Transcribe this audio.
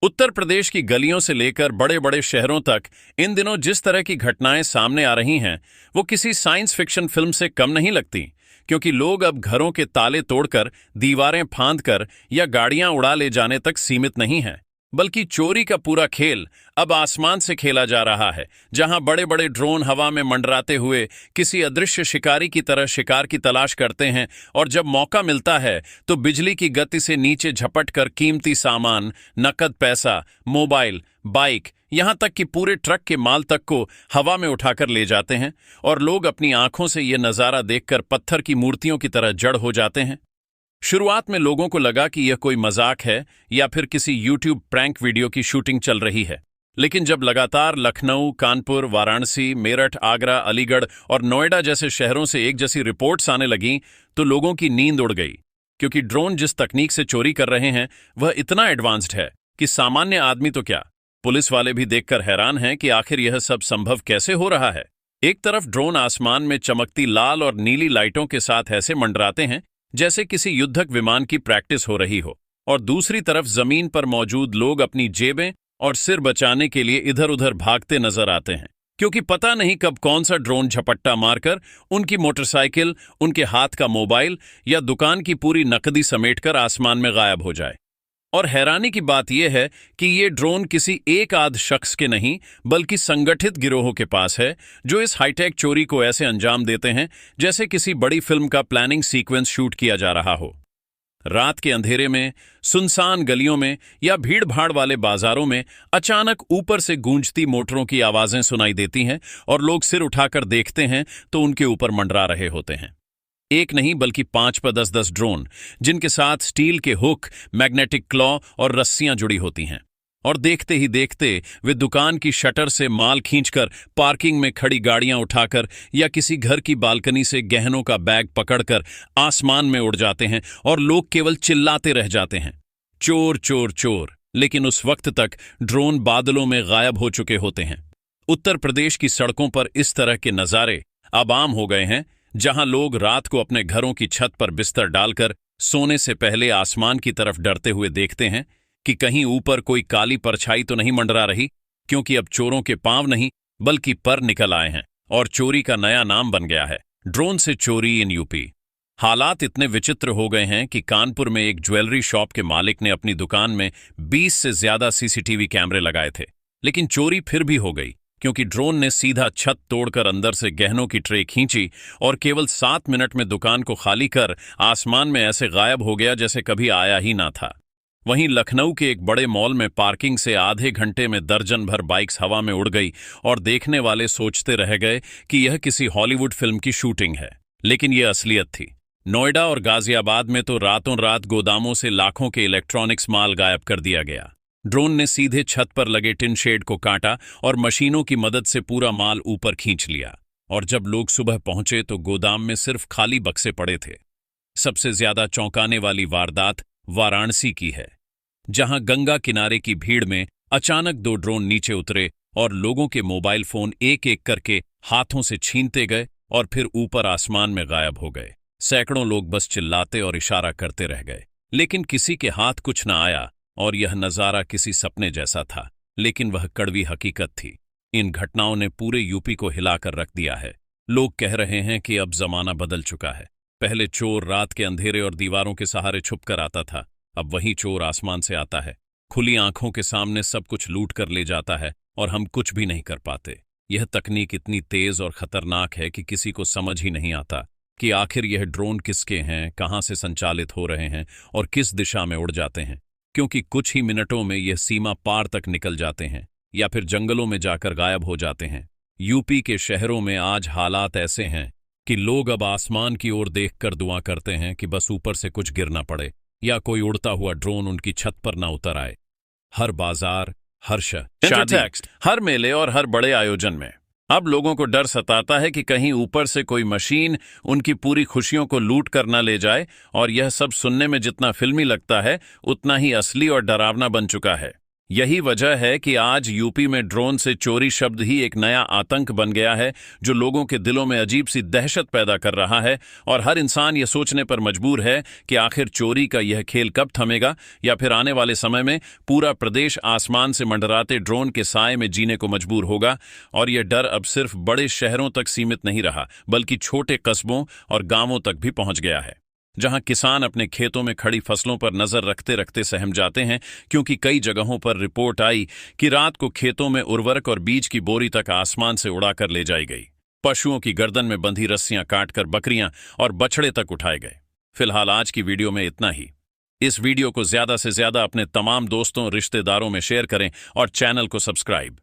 उत्तर प्रदेश की गलियों से लेकर बड़े बड़े शहरों तक इन दिनों जिस तरह की घटनाएं सामने आ रही हैं, वो किसी साइंस फिक्शन फिल्म से कम नहीं लगती। क्योंकि लोग अब घरों के ताले तोड़कर, दीवारें फांदकर या गाड़ियां उड़ा ले जाने तक सीमित नहीं हैं, बल्कि चोरी का पूरा खेल अब आसमान से खेला जा रहा है, जहां बड़े बड़े ड्रोन हवा में मंडराते हुए किसी अदृश्य शिकारी की तरह शिकार की तलाश करते हैं, और जब मौका मिलता है तो बिजली की गति से नीचे झपट कर कीमती सामान, नकद पैसा, मोबाइल, बाइक, यहां तक कि पूरे ट्रक के माल तक को हवा में उठाकर ले जाते हैं। और लोग अपनी आंखों से यह नजारा देखकर पत्थर की मूर्तियों की तरह जड़ हो जाते हैं। शुरुआत में लोगों को लगा कि यह कोई मजाक है या फिर किसी यूट्यूब प्रैंक वीडियो की शूटिंग चल रही है, लेकिन जब लगातार लखनऊ, कानपुर, वाराणसी, मेरठ, आगरा, अलीगढ़ और नोएडा जैसे शहरों से एक जैसी रिपोर्ट्स आने लगीं, तो लोगों की नींद उड़ गई। क्योंकि ड्रोन जिस तकनीक से चोरी कर रहे हैं वह इतना एडवांस्ड है कि सामान्य आदमी तो क्या, पुलिस वाले भी देखकर हैरान हैं कि आखिर यह सब संभव कैसे हो रहा है। एक तरफ ड्रोन आसमान में चमकती लाल और नीली लाइटों के साथ ऐसे मंडराते हैं जैसे किसी युद्धक विमान की प्रैक्टिस हो रही हो, और दूसरी तरफ जमीन पर मौजूद लोग अपनी जेबें और सिर बचाने के लिए इधर उधर भागते नजर आते हैं, क्योंकि पता नहीं कब कौन सा ड्रोन झपट्टा मारकर उनकी मोटरसाइकिल, उनके हाथ का मोबाइल या दुकान की पूरी नकदी समेटकर आसमान में गायब हो जाए। और हैरानी की बात यह है कि ये ड्रोन किसी एक आध शख्स के नहीं, बल्कि संगठित गिरोहों के पास है, जो इस हाईटेक चोरी को ऐसे अंजाम देते हैं जैसे किसी बड़ी फिल्म का प्लानिंग सीक्वेंस शूट किया जा रहा हो। रात के अंधेरे में, सुनसान गलियों में या भीड़ भाड़ वाले बाजारों में अचानक ऊपर से गूंजती मोटरों की आवाजें सुनाई देती हैं, और लोग सिर उठाकर देखते हैं तो उनके ऊपर मंडरा रहे होते हैं। एक नहीं बल्कि 5 पर 10 ड्रोन, जिनके साथ स्टील के हुक, मैग्नेटिक क्लॉ और रस्सियां जुड़ी होती हैं। और देखते ही देखते वे दुकान की शटर से माल खींचकर, पार्किंग में खड़ी गाड़ियां उठाकर या किसी घर की बालकनी से गहनों का बैग पकड़कर आसमान में उड़ जाते हैं, और लोग केवल चिल्लाते रह जाते हैं, चोर चोर चोर। लेकिन उस वक्त तक ड्रोन बादलों में गायब हो चुके होते हैं। उत्तर प्रदेश की सड़कों पर इस तरह के नज़ारे अब आम हो गए हैं, जहां लोग रात को अपने घरों की छत पर बिस्तर डालकर सोने से पहले आसमान की तरफ डरते हुए देखते हैं कि कहीं ऊपर कोई काली परछाई तो नहीं मंडरा रही, क्योंकि अब चोरों के पांव नहीं बल्कि पर निकल आए हैं, और चोरी का नया नाम बन गया है ड्रोन से चोरी इन यूपी। हालात इतने विचित्र हो गए हैं कि कानपुर में एक ज्वेलरी शॉप के मालिक ने अपनी दुकान में 20 से ज्यादा सीसीटीवी कैमरे लगाए थे, लेकिन चोरी फिर भी हो गई, क्योंकि ड्रोन ने सीधा छत तोड़कर अंदर से गहनों की ट्रे खींची और केवल 7 मिनट में दुकान को खाली कर आसमान में ऐसे गायब हो गया जैसे कभी आया ही ना था। वहीं लखनऊ के एक बड़े मॉल में पार्किंग से आधे घंटे में दर्जन भर बाइक्स हवा में उड़ गई, और देखने वाले सोचते रह गए कि यह किसी हॉलीवुड फिल्म की शूटिंग है, लेकिन यह असलियत थी। नोएडा और गाजियाबाद में तो रातों रात गोदामों से लाखों के इलेक्ट्रॉनिक्स माल गायब कर दिया गया। ड्रोन ने सीधे छत पर लगे टिन शेड को काटा और मशीनों की मदद से पूरा माल ऊपर खींच लिया, और जब लोग सुबह पहुंचे तो गोदाम में सिर्फ खाली बक्से पड़े थे। सबसे ज्यादा चौंकाने वाली वारदात वाराणसी की है, जहां गंगा किनारे की भीड़ में अचानक 2 ड्रोन नीचे उतरे और लोगों के मोबाइल फोन एक एक करके हाथों से छीनते गए और फिर ऊपर आसमान में गायब हो गए। सैकड़ों लोग बस चिल्लाते और इशारा करते रह गए, लेकिन किसी के हाथ कुछ न आया, और यह नजारा किसी सपने जैसा था, लेकिन वह कड़वी हकीकत थी। इन घटनाओं ने पूरे यूपी को हिलाकर रख दिया है। लोग कह रहे हैं कि अब जमाना बदल चुका है। पहले चोर रात के अंधेरे और दीवारों के सहारे छुप कर आता था, अब वही चोर आसमान से आता है, खुली आंखों के सामने सब कुछ लूट कर ले जाता है, और हम कुछ भी नहीं कर पाते। यह तकनीक इतनी तेज और खतरनाक है कि किसी को समझ ही नहीं आता कि आखिर यह ड्रोन किसके हैं, कहां से संचालित हो रहे हैं और किस दिशा में उड़ जाते हैं, क्योंकि कुछ ही मिनटों में यह सीमा पार तक निकल जाते हैं या फिर जंगलों में जाकर गायब हो जाते हैं। यूपी के शहरों में आज हालात ऐसे हैं कि लोग अब आसमान की ओर देखकर दुआ करते हैं कि बस ऊपर से कुछ गिर ना पड़े या कोई उड़ता हुआ ड्रोन उनकी छत पर ना उतर आए। हर बाजार, हर शादी, हर मेले और हर बड़े आयोजन में अब लोगों को डर सताता है कि कहीं ऊपर से कोई मशीन उनकी पूरी खुशियों को लूट कर ना ले जाए, और यह सब सुनने में जितना फिल्मी लगता है उतना ही असली और डरावना बन चुका है। यही वजह है कि आज यूपी में ड्रोन से चोरी शब्द ही एक नया आतंक बन गया है, जो लोगों के दिलों में अजीब सी दहशत पैदा कर रहा है। और हर इंसान यह सोचने पर मजबूर है कि आखिर चोरी का यह खेल कब थमेगा, या फिर आने वाले समय में पूरा प्रदेश आसमान से मंडराते ड्रोन के साए में जीने को मजबूर होगा। और यह डर अब सिर्फ बड़े शहरों तक सीमित नहीं रहा, बल्कि छोटे कस्बों और गांवों तक भी पहुंच गया है, जहां किसान अपने खेतों में खड़ी फसलों पर नजर रखते रखते सहम जाते हैं, क्योंकि कई जगहों पर रिपोर्ट आई कि रात को खेतों में उर्वरक और बीज की बोरी तक आसमान से उड़ाकर ले जाई गई। पशुओं की गर्दन में बंधी रस्सियां काटकर बकरियां और बछड़े तक उठाए गए। फिलहाल आज की वीडियो में इतना ही। इस वीडियो को ज्यादा से ज्यादा अपने तमाम दोस्तों रिश्तेदारों में शेयर करें और चैनल को सब्सक्राइब